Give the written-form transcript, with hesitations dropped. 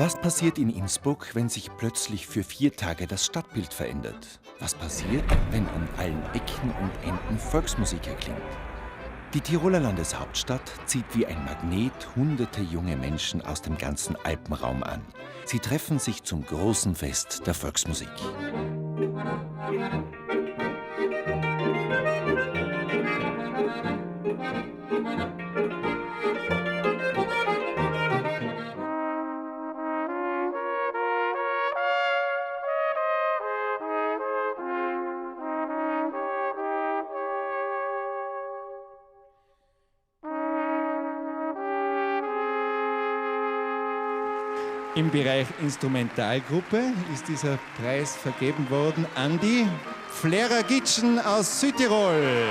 Was passiert in Innsbruck, wenn sich plötzlich für 4 Tage das Stadtbild verändert? Was passiert, wenn an allen Ecken und Enden Volksmusik erklingt? Die Tiroler Landeshauptstadt zieht wie ein Magnet hunderte junge Menschen aus dem ganzen Alpenraum an. Sie treffen sich zum großen Fest der Volksmusik. Im Bereich Instrumentalgruppe ist dieser Preis vergeben worden an die Flera Gitschen aus Südtirol.